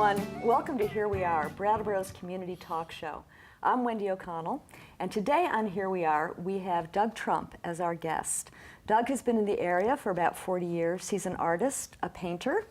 everyone. Welcome to Here We Are, Brattleboro's community talk show. I'm Wendy O'Connell, and today on Here We Are, we have Doug Trump as our guest. Doug has been in the area for about 40 years. He's an artist, a painter,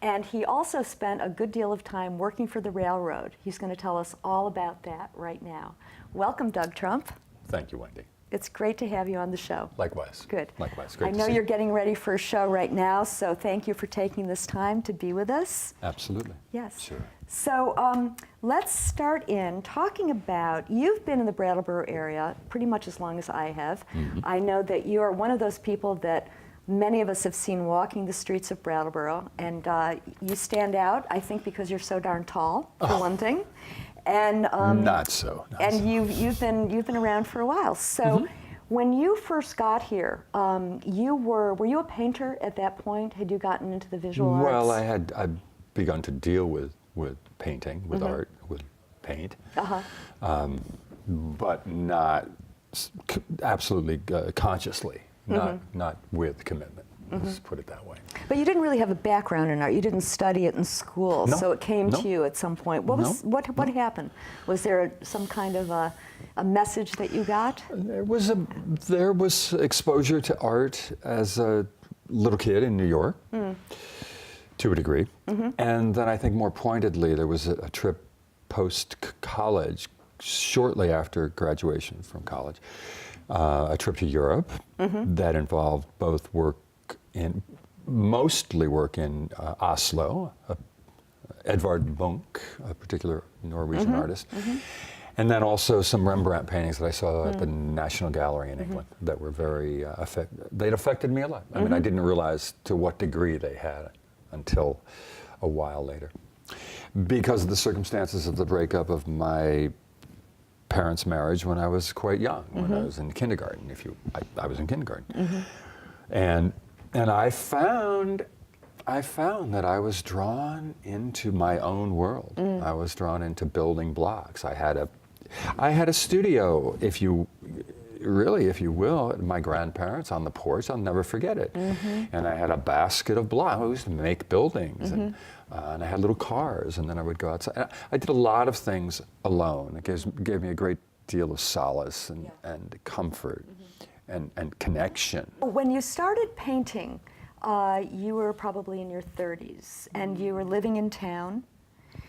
and he also spent a good deal of time working for the railroad. He's going to tell us all about that right now. Welcome, Doug Trump. Thank you, Wendy. It's great to have you on the show. Likewise. Good. Likewise. Great I to know see you're you. getting ready for a show right now, so thank you for taking this time to be with us. Absolutely. Yes. Sure. So let's start in talking about, you've been in the Brattleboro area pretty much as long as I have. Mm-hmm. I know that you are one of those people that many of us have seen walking the streets of Brattleboro, and you stand out, I think, because you're so darn tall, for one thing. And Not so. you've been around for a while. So when you first got here, were you a painter at that point? Had you gotten into the visual arts? Well, I'd begun to deal with painting, with art, with paint, but not absolutely consciously, not with commitment. Let's put it that way. But you didn't really have a background in art. You didn't study it in school, No, so it came no. to you at some point. What happened? Was there some kind of a message that you got? There was exposure to art as a little kid in New York, to a degree, and then I think more pointedly there was a trip post-college, shortly after graduation from college, a trip to Europe that involved both mostly work in Oslo, Edvard Munch, a particular Norwegian artist, and then also some Rembrandt paintings that I saw at the National Gallery in England that were very they'd affected me a lot. I mean, I didn't realize to what degree they had until a while later. Because of the circumstances of the breakup of my parents' marriage when I was quite young, when I was in kindergarten, I was in kindergarten. And I found that I was drawn into my own world. I was drawn into building blocks. I had a studio, if you will, at my grandparents on the porch. I'll never forget it. And I had a basket of blocks. I used to make buildings, and I had little cars, and then I would go outside. I did a lot of things alone. It gave me a great deal of solace and comfort. And connection. When you started painting, you were probably in your 30s, and you were living in town.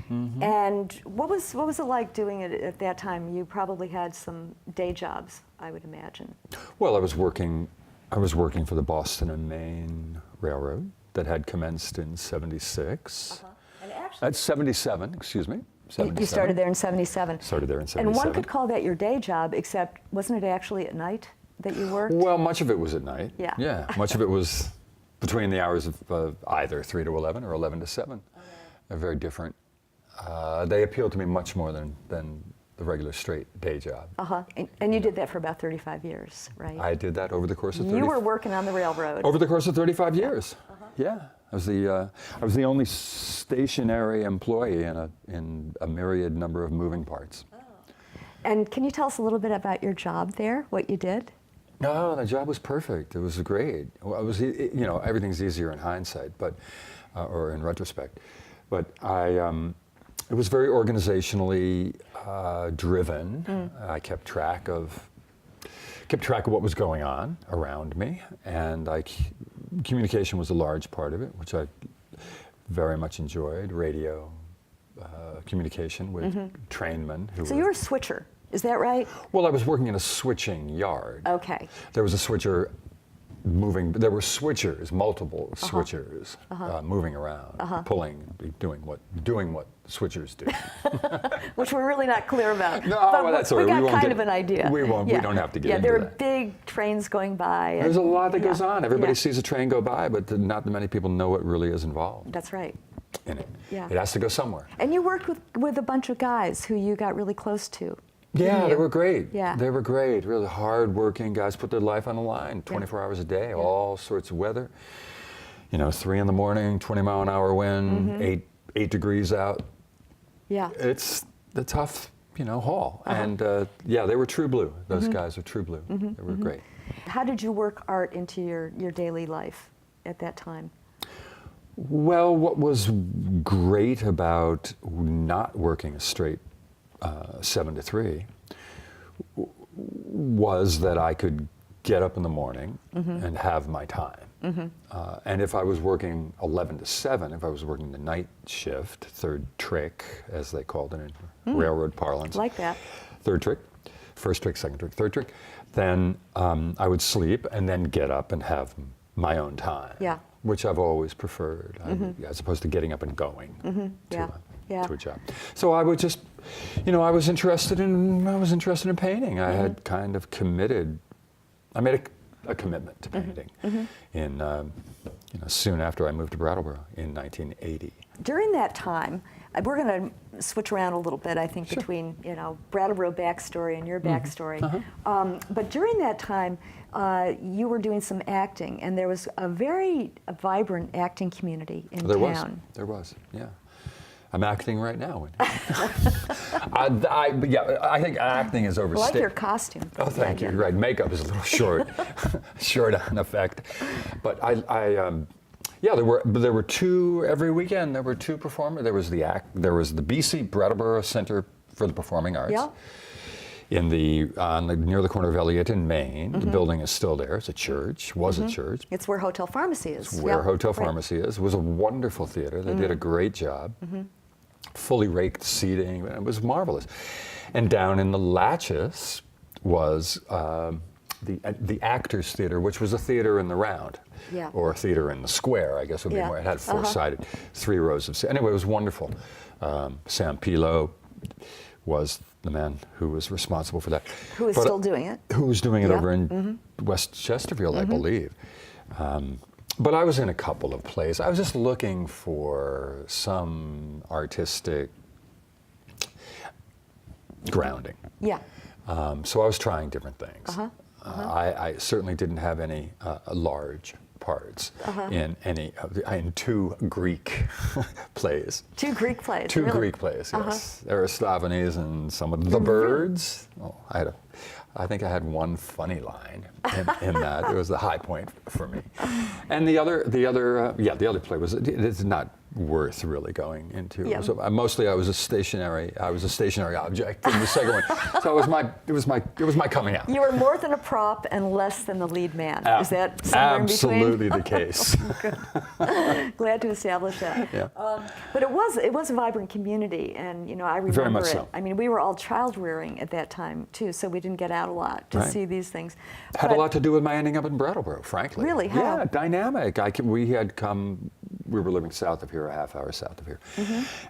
And what was it like doing it at that time? You probably had some day jobs, I would imagine. Well, I was working for the Boston Maine Railroad that had commenced in '76. And actually, At '77, excuse me. 77. You started there in '77. Started there in '77. And one could call that your day job, except wasn't it actually at night that you worked? Well, much of it was at night. Yeah. Yeah, much of it was between the hours of either 3 to 11 or 11 to 7. They're very different. They appealed to me much more than the regular straight day job. And you did that for about 35 years, right? I did that over the course of You were working on the railroad. Over the course of 35 years. Yeah. I was the only stationary employee in a myriad number of moving parts. And can you tell us a little bit about your job there, what you did? No, the job was perfect. It was great. Everything's easier in hindsight, or in retrospect. But it was very organizationally driven. I kept track of what was going on around me, and communication was a large part of it, which I very much enjoyed. Radio communication with trainmen. So you were a switcher, is that right? Well, I was working in a switching yard. Okay. There was a switcher moving. There were switchers, multiple switchers, moving around, pulling, doing what switchers do. Which we're really not clear about. No, but well, that's all right. We got kind of an idea. We won't. Yeah. We don't have to get into there are that. big trains going by. There's a lot that goes on. Everybody Yeah. sees a train go by, but not many people know what really is involved That's right. in it. Yeah. It has to go somewhere. And you worked with a bunch of guys who you got really close to. Yeah, didn't they you? were great. Yeah. They were great. Really hard-working guys, put their life on the line, 24 hours a day, all sorts of weather. 3 in the morning, 20-mile-an-hour wind, 8 degrees out. Yeah. It's the tough, haul. And they were true blue. Those guys are true blue. They were great. How did you work art into your daily life at that time? Well, what was great about not working a straight 7 to 3 was that I could get up in the morning and have my time. And if I was working 11 to 7, if I was working the night shift, third trick, as they called it in railroad parlance. Like that. Third trick, first trick, second trick, third trick. Then I would sleep and then get up and have my own time. Yeah. Which I've always preferred, as opposed to getting up and going to a job. So I would just, I was interested in painting. I had kind of committed. I made a commitment to painting in, soon after I moved to Brattleboro in 1980. During that time, we're going to switch around a little bit, I think, between, Brattleboro backstory and your backstory. But during that time, you were doing some acting, and there was a very vibrant acting community in town. There was, yeah. I'm acting right now. I think acting is overstated. I like your costume. Oh, thank you. Right, makeup is a little short on effect, but there were two every weekend. There were two performers. There was the BC Brattleboro Center for the Performing Arts. Yeah. Near the corner of Elliott in Maine. The building is still there. It's a church. Was a church. It's where Hotel Pharmacy is. It's where Hotel Pharmacy is. It was a wonderful theater. They did a great job. Fully raked seating. It was marvelous. And down in the Latches was the Actors Theater, which was a theater in the round. Yeah. Or a theater in the square, I guess would be more. It had four-sided, 3 rows of seats. Anyway, it was wonderful. Sam Pilo was the man who was responsible for that. Who is still doing it. Who was doing it over in West Chesterfield, I believe. But I was in a couple of plays. I was just looking for some artistic grounding. Yeah. So I was trying different things. I certainly didn't have any large parts in in 2 Greek plays. 2 Greek plays. Two really? Greek plays, yes. Aristophanes and some of the birds. Oh, I think I had one funny line in that. It was the high point for me. And the other play it's not worth really going into. Yeah. So mostly I was a stationary object in the second one. So it was my coming out. You were more than a prop and less than the lead man. Is that somewhere in between? Absolutely the case. Good. Glad to establish that. Yeah. But it was a vibrant community, and I remember Very much it. so. I mean, we were all child rearing at that time too, so we didn't get out a lot to see these things. Had a lot to do with my ending up in Brattleboro, frankly. Really? How? Yeah, dynamic. We were living south of here, a half hour south of here,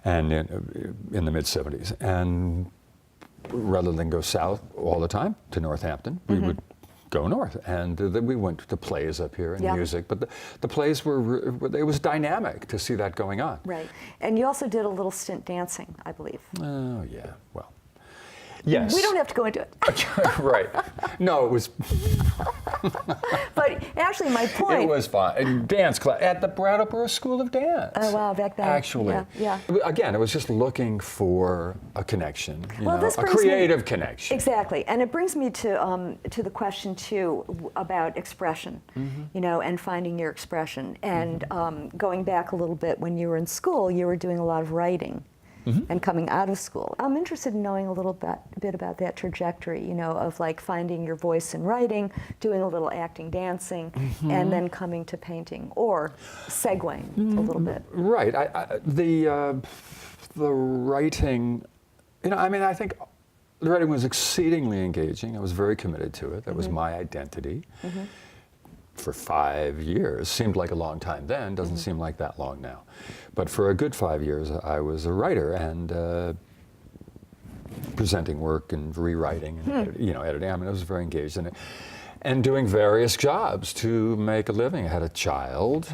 and in the mid-'70s. And rather than go south all the time to Northampton, we would go north. And then we went to plays up here and music. But the plays it was dynamic to see that going on. Right. And you also did a little stint dancing, I believe. Oh, yeah. Well, yes. We don't have to go into it. Right. No, it was... But actually, my point... It was fun. Dance class at the Brattleboro School of Dance. Oh, wow, back then. Actually. Yeah. Again, it was just looking for a connection, this a brings creative connection. Exactly. And it brings me to the question, too, about expression, and finding your expression. And going back a little bit, when you were in school, you were doing a lot of writing. And coming out of school. I'm interested in knowing a little bit about that trajectory, of like finding your voice in writing, doing a little acting, dancing, and then coming to painting, or segueing a little bit. Right. The writing, I think the writing was exceedingly engaging. I was very committed to it. That was my identity. For 5 years. Seemed like a long time then, doesn't seem like that long now. But for a good 5 years, I was a writer and presenting work and rewriting and editing. I was very engaged in it. And doing various jobs to make a living. I had a child.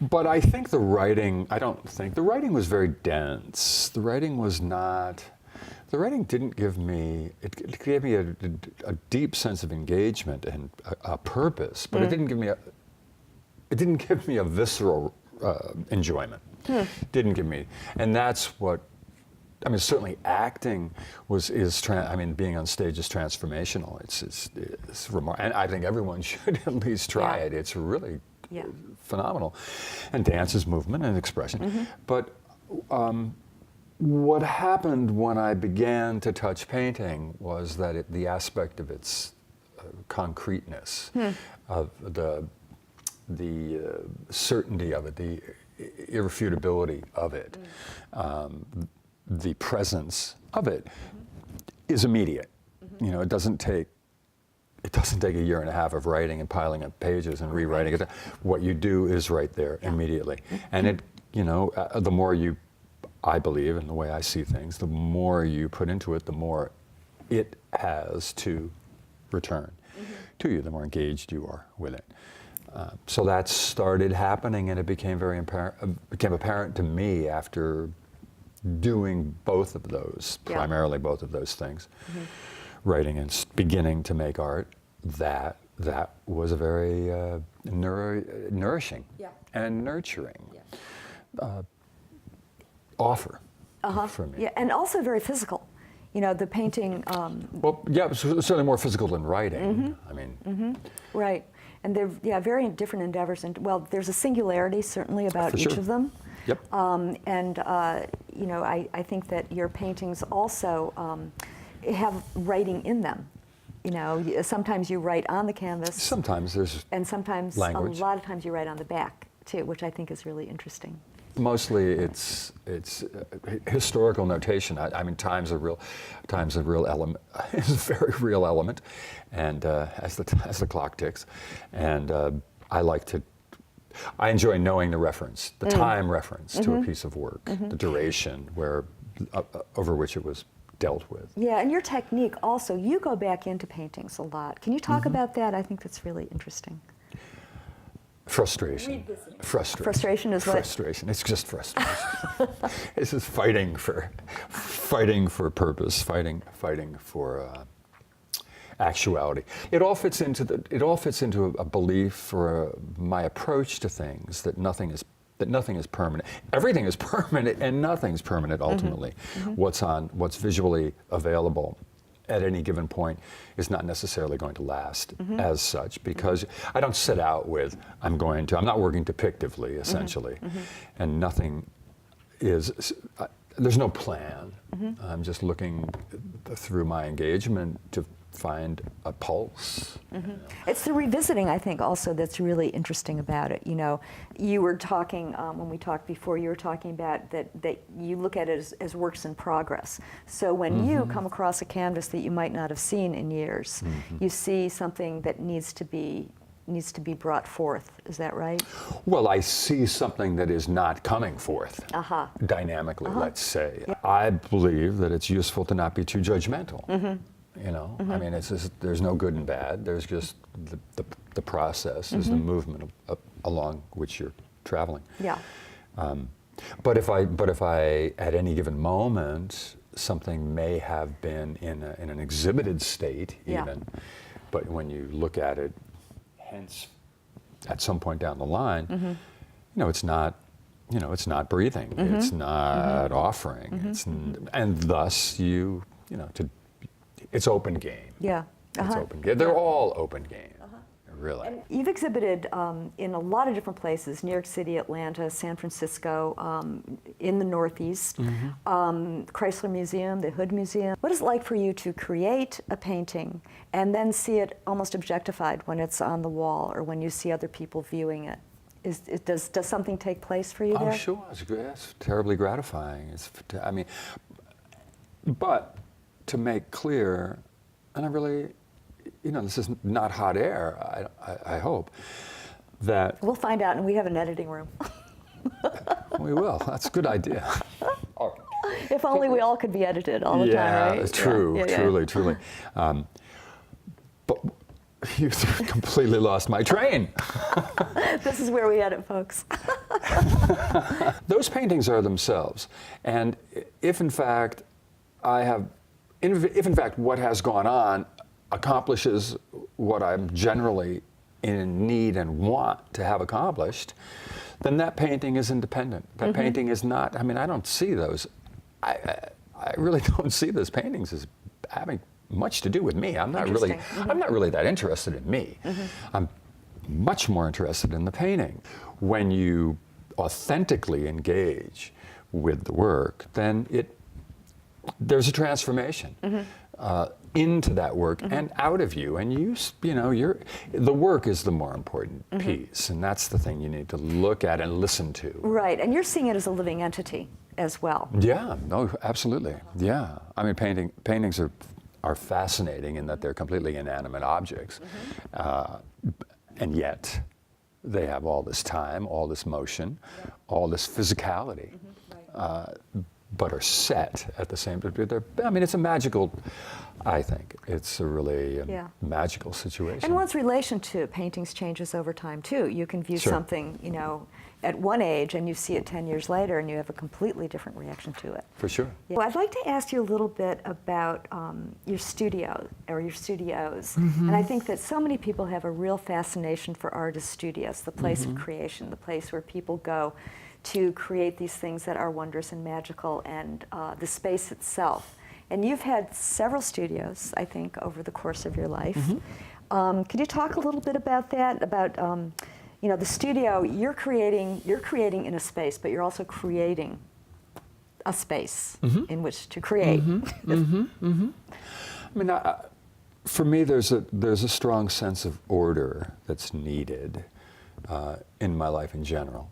But I think the writing was very dense. The writing didn't give me, it gave me a deep sense of engagement and a purpose, but it didn't give me a visceral enjoyment. Didn't give me, and that's what, certainly acting being on stage is transformational. It's remarkable, and I think everyone should at least try it. It's really phenomenal. And dance is movement and expression. But what happened when I began to touch painting was that the aspect of its concreteness, of the certainty of it, the irrefutability of it, the presence of it is immediate. You know, it doesn't take a year and a half of writing and piling up pages and rewriting it. What you do is right there immediately. And it, you know, the more you, I believe, in the way I see things, the more you put into it, the more it has to return to you, the more engaged you are with it. So that started happening, and it became apparent to me after doing both of those, primarily both of those things, writing and beginning to make art, that was a very nourishing and nurturing offer for me. Yeah, and also very physical. You know, the painting. Well, yeah, it's certainly more physical than writing. I mean, right, and they're very different endeavors. And well, there's a singularity certainly about each of them. Yep. You know, I think that your paintings also have writing in them. You know, sometimes you write on the canvas. Sometimes there's and sometimes language. A lot of times you write on the back too, which I think is really interesting. Mostly it's historical notation. I mean, time's a real element. It's a very real element, and as the clock ticks, and I enjoy knowing the reference, the time reference to a piece of work, the duration over which it was dealt with. Yeah, and your technique also, you go back into paintings a lot. Can you talk about that? I think that's really interesting. Frustration. Frustration is what? Frustration. It's just frustration. It's just fighting for purpose, fighting for actuality. It all fits into a belief or my approach to things that nothing is permanent. Everything is permanent, and nothing's permanent ultimately. What's visually available at any given point is not necessarily going to last as such, because I don't set out with, I'm not working depictively, essentially, and nothing is, there's no plan. I'm just looking through my engagement to find a pulse. You know. It's the revisiting, I think, also that's really interesting about it. You know, you were talking, when we talked before, you were talking about that you look at it as works in progress. So when you come across a canvas that you might not have seen in years, you see something that needs to be brought forth. Is that right? Well, I see something that is not coming forth dynamically, let's say. Yeah. I believe that it's useful to not be too judgmental. You know, I mean, there's no good and bad. There's just the process is the movement along which you're traveling. Yeah. But if I at any given moment, something may have been in an exhibited state even, but when you look at it, hence at some point down the line, you know, it's not breathing, it's not offering, and thus it's open game. Yeah. It's open game. They're all open game, really. And you've exhibited in a lot of different places: New York City, Atlanta, San Francisco, in the Northeast, Chrysler Museum, the Hood Museum. What is it like for you to create a painting and then see it almost objectified when it's on the wall, or when you see other people viewing it? Does something take place for you there? Oh, sure. It's terribly gratifying. But to make clear, and I really, you know, this is not hot air, I hope, that... We'll find out, and we have an editing room. We will. That's a good idea. If only we all could be edited all the time, right? Yeah, true, truly. But you completely lost my train. This is where we edit, folks. Those paintings are themselves, and if in fact what has gone on accomplishes what I'm generally in need and want to have accomplished, then that painting is independent. That painting is not, I mean, I don't see those, I really don't see those paintings as having much to do with me. I'm not really that interested in me. much more interested in the painting. When you authentically engage with the work, then there's a transformation into that work and out of you, and the work is the more important piece, and that's the thing you need to look at and listen to. Right, and you're seeing it as a living entity as well. Yeah, no, absolutely. Yeah, I mean, paintings are fascinating in that they're completely inanimate objects, and yet they have all this time, all this motion, all this physicality. But are set at the same time. I mean, it's a magical, I think, it's a really magical situation. And one's relation to paintings changes over time, too. You can view something, at one age, and you see it 10 years later, and you have a completely different reaction to it. For sure. Yeah. Well, I'd like to ask you a little bit about your studio, or your studios. And I think that so many people have a real fascination for artist studios, the place of creation, the place where people go to create these things that are wondrous and magical, and the space itself. And you've had several studios, I think, over the course of your life. Could you talk a little bit about that? About the studio, you're creating in a space, but you're also creating a space in which to create. I mean, for me, there's a strong sense of order that's needed in my life in general.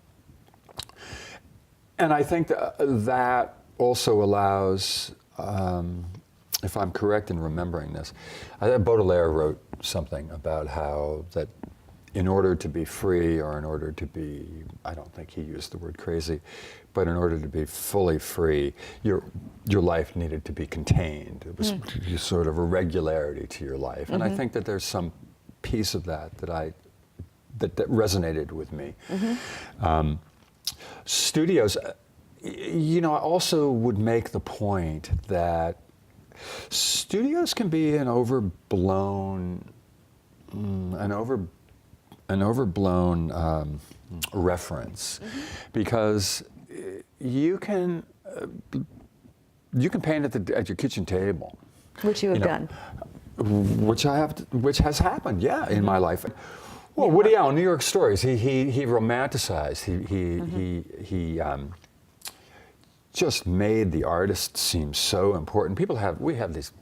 And I think that also allows, if I'm correct in remembering this, Baudelaire wrote something about how that in order to be free, or in order to be, I don't think he used the word crazy, but in order to be fully free, your life needed to be contained. It was sort of a regularity to your life. And I think that there's some piece of that that resonated with me. Studios, I also would make the point that studios can be an overblown reference, because you can paint at your kitchen table, Which you have done. which has happened, in my life. Well, Woody Allen, New York Stories. He romanticized. He just made the artist seem so important. We have this,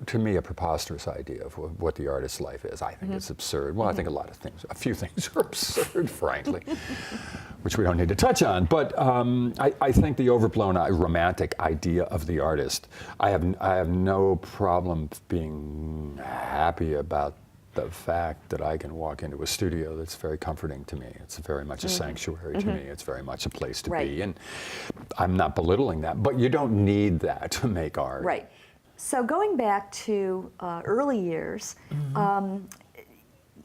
to me, a preposterous idea of what the artist's life is. I think it's absurd. Well, I think a few things are absurd, frankly, which we don't need to touch on. But I think the overblown romantic idea of the artist, I have no problem being happy about the fact that I can walk into a studio that's very comforting to me. It's very much a sanctuary to me. It's very much a place to be. And I'm not belittling that, but you don't need that to make art. Right. So going back to early years,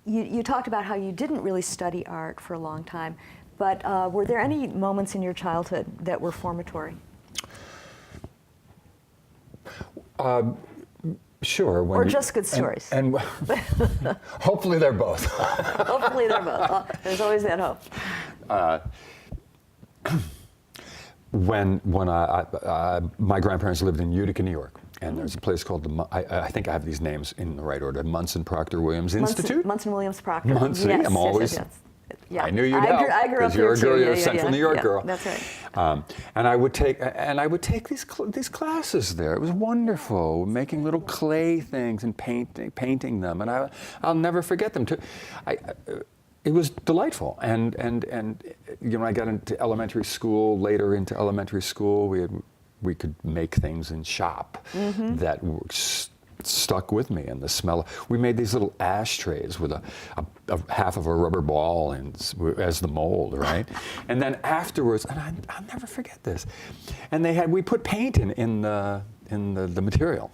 you talked about how you didn't really study art for a long time, but were there any moments in your childhood that were formatory? Sure. Or just good stories? And hopefully they're both. Hopefully they're both. Well, there's always that hope. When my grandparents lived in Utica, New York, and there's a place called I think I have these names in the right order, Munson Proctor Williams Institute? Munson Williams Proctor. Munson, yes, I'm always... yes. Yeah. I knew you'd help. I grew up you're here a girl, too. you're a Central New York girl. That's right. And I would take these classes there. It was wonderful, making little clay things and painting them, and I'll never forget them. It was delightful, and I got into elementary school. Later into elementary school, we could make things in shop that stuck with me, and the smell. We made these little ashtrays with a half of a rubber ball as the mold, right? And then afterwards, and I'll never forget this. And we put paint in the material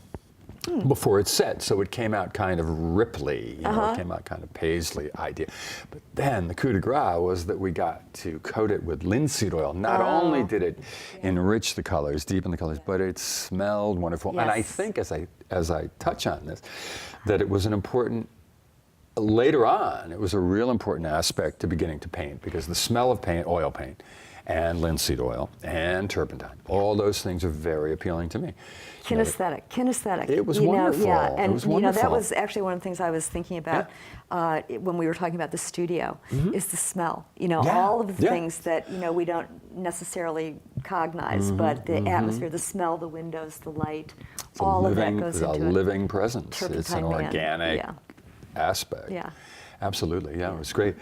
before it's set, so it came out kind of ripply, it came out kind of paisley idea. But then the coup de grace was that we got to coat it with linseed oil. Not only did it enrich the colors, deepen the colors, but it smelled wonderful. Yes. And I think as I touch on this, that it was later on, it was a real important aspect to beginning to paint, because the smell of paint, oil paint, and linseed oil and turpentine. All those things are very appealing to me. Kinesthetic. It was wonderful. Yeah, and it was wonderful. that was actually one of the things I was thinking about when we were talking about the studio, is the smell. All of the things that we don't necessarily cognize, but the atmosphere, the smell, the windows, the light, all of that goes into it. It's a living presence. Turpentine it's an Man. organic aspect. Yeah. Absolutely. Yeah, it was great.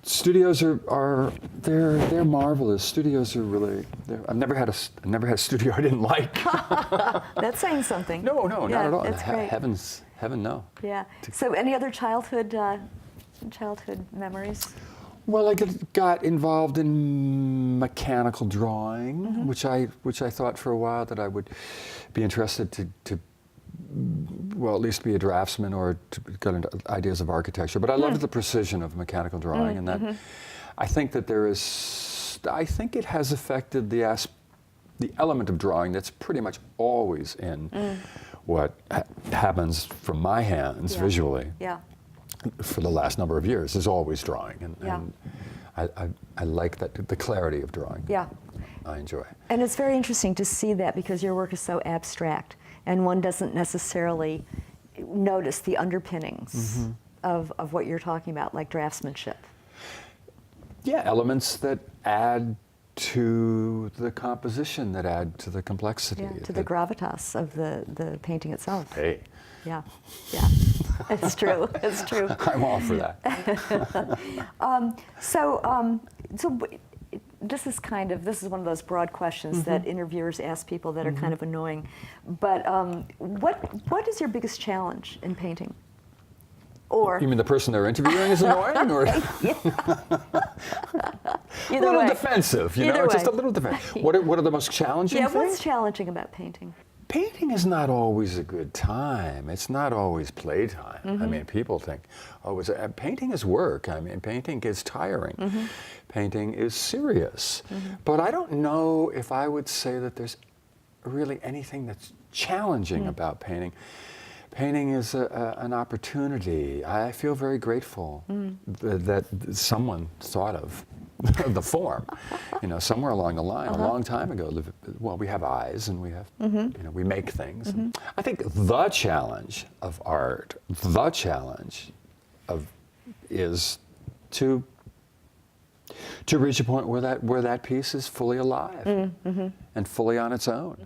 Studios they're marvelous. Studios are really. I've never had a studio I didn't like. That's saying something. No, not at all. That's great. Heaven, no. Yeah. So, any other childhood memories? Well, I got involved in mechanical drawing, which I thought for a while that I would be interested to well, at least be a draftsman or to get into ideas of architecture. But I loved the precision of mechanical drawing, and that I think that I think it has affected the element of drawing that's pretty much always in what happens from my hands visually. Yeah. For the last number of years is always drawing, and I like the clarity of drawing. Yeah. I enjoy. And it's very interesting to see that because your work is so abstract, and one doesn't necessarily notice the underpinnings of what you're talking about, like draftsmanship. Yeah, elements that add to the composition, that add to the complexity. Yeah, to the gravitas of the painting itself. Hey. Yeah, it's true. It's true. I'm all for that. So this is one of those broad questions that interviewers ask people that are kind of annoying. But what is your biggest challenge in painting? Or you mean the person they're interviewing is annoying, or a little defensive? Just a little defensive. What are the most challenging things? What's challenging about painting? Painting is not always a good time. It's not always playtime. I mean, people think, painting is work. I mean, painting is tiring. Painting is serious. But I don't know if I would say that there's really anything that's challenging about painting. Painting is an opportunity. I feel very grateful that someone thought of the form, somewhere along the line, a long time ago. Well, we have eyes, and we have, we make things. I think the challenge of art, is to reach a point where that piece is fully alive and fully on its own,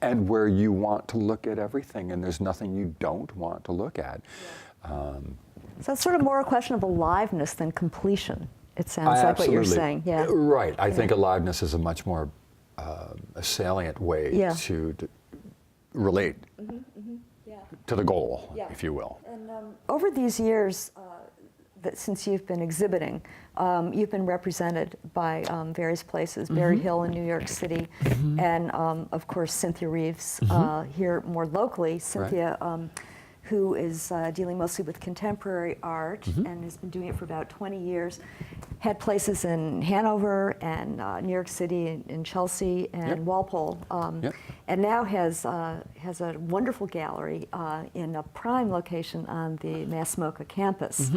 and where you want to look at everything, and there's nothing you don't want to look at. So it's sort of more a question of aliveness than completion. It sounds like what you're saying. Yeah. Right. I think aliveness is a much more a salient way to relate to the goal, if you will. And over these years, since you've been exhibiting, you've been represented by various places, Berry Hill in New York City, and of course Cynthia Reeves here more locally. Cynthia, who is dealing mostly with contemporary art and has been doing it for about 20 years, had places in Hanover and New York City and Chelsea and Walpole, and now has a wonderful gallery in a prime location on the Mass MoCA campus,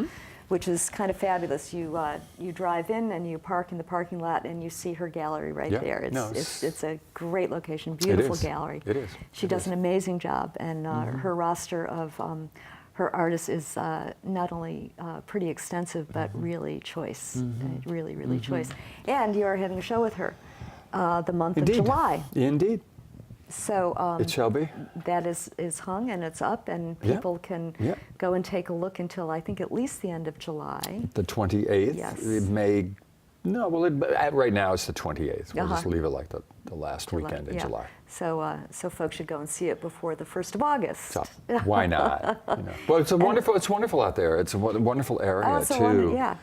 which is kind of fabulous. You drive in and you park in the parking lot and you see her gallery right there. It's a great location, beautiful gallery. It is. She does an amazing job, and her roster of her artists is not only pretty extensive, but really choice, really choice. And you are having a show with her the month of July. Indeed. So it shall be. That is hung and it's up, and people can go and take a look until I think at least the end of July. The 28th. Yes. It may. No, well, right now it's the 28th. We'll just leave it like the last weekend in July. So folks should go and see it before the 1st of August. So, why not? Well, it's wonderful out there. It's a wonderful area too.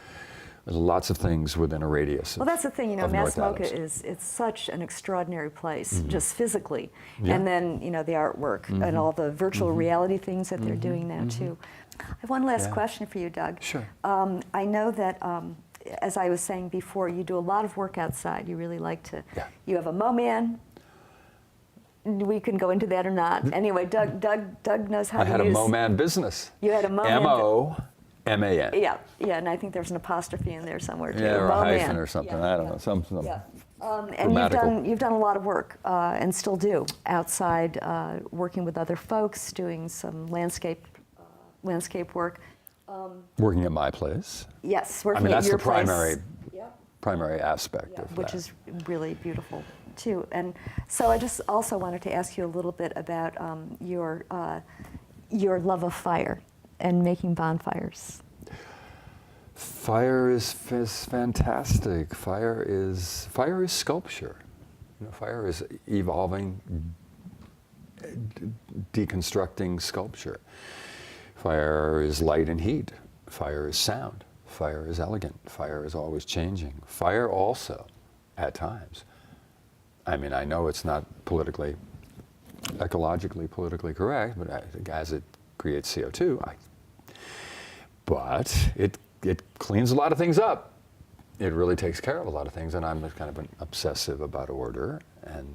There's lots of things within a radius. Well, that's the thing, Mass MoCA it's such an extraordinary place, just physically, and then the artwork and all the virtual reality things that they're doing now too. I have one last question for you, Doug. Sure. I know that, as I was saying before, you do a lot of work outside. You really like to. You have a Moman. We can go into that or not. Anyway, Doug knows how to use. I had a Moman business. You had a Moman. M-A-N. Yeah, yeah, and I think there's an apostrophe in there somewhere too. Yeah, or a Moman. hyphen or something. Yeah, I don't yeah. know. Some Yeah. And grammatical. you've done a lot of work, and still do, outside, working with other folks, doing some landscape work. Working at my place. Yes, I working mean, at that's your the place. primary aspect of Which that. is really beautiful too. And so I just also wanted to ask you a little bit about your love of fire and making bonfires. Fire is fantastic. Fire is sculpture. You know, fire is evolving, deconstructing sculpture. Fire is light and heat. Fire is sound. Fire is elegant. Fire is always changing. Fire also, at times. I mean, I know it's not ecologically politically correct, but as it creates CO2, but it cleans a lot of things up. It really takes care of a lot of things, and I'm kind of an obsessive about order and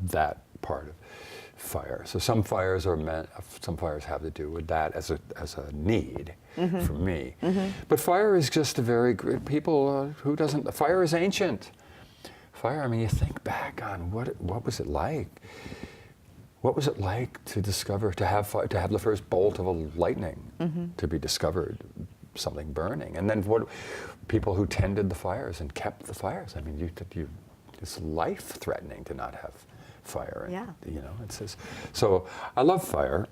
that part of fire. So some fires have to do with that as a need for me. But fire is just a very great, who doesn't, fire is ancient. Fire, I mean, you think back on what was it like? What was it like to discover, to have the first bolt of a lightning to be discovered, something burning, and then people who tended the fires and kept the fires. I mean, it's life-threatening to not have fire. And, Yeah. you know, it says. So I love fire.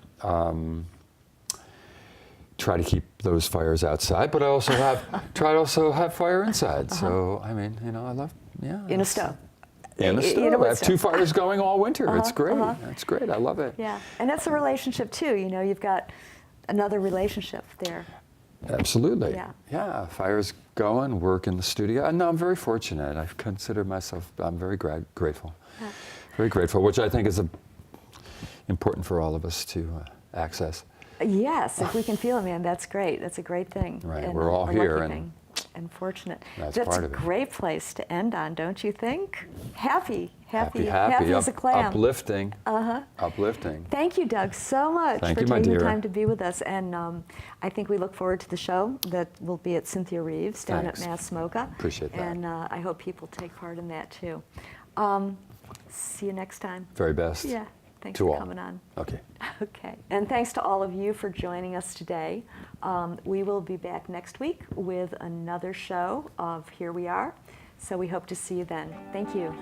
Try to keep those fires outside, but I also have fire inside. So I mean, you know, I love In a stove. In a stove. You know, I have two fires going all winter. It's great. It's great. I love it. Yeah, and that's a relationship too. You know, you've got another relationship there. Absolutely. Yeah. Yeah. Fire's going. Work in the studio. No, I'm very fortunate. I consider myself. I'm very grateful. Yeah. Very grateful, which I think is important for all of us to access. Yes, if we can feel it, man, that's great. That's a great thing. Right. And We're all a here, lucky thing. And fortunate. That's That's part a of it. great place to end on, don't you think? Happy Happy. as a clam. Uplifting. Uplifting. Thank you, Doug, so much Thank for you, my taking the dear. time to be with us. And I think we look forward to the show that will be at Cynthia Reeves down Thanks. at Mass Mocha. Appreciate that. And I hope people take part in that too. See you next time. Very best. Yeah, thanks to for all. coming on. Okay. Okay, and thanks to all of you for joining us today. We will be back next week with another show of Here We Are, so we hope to see you then. Thank you.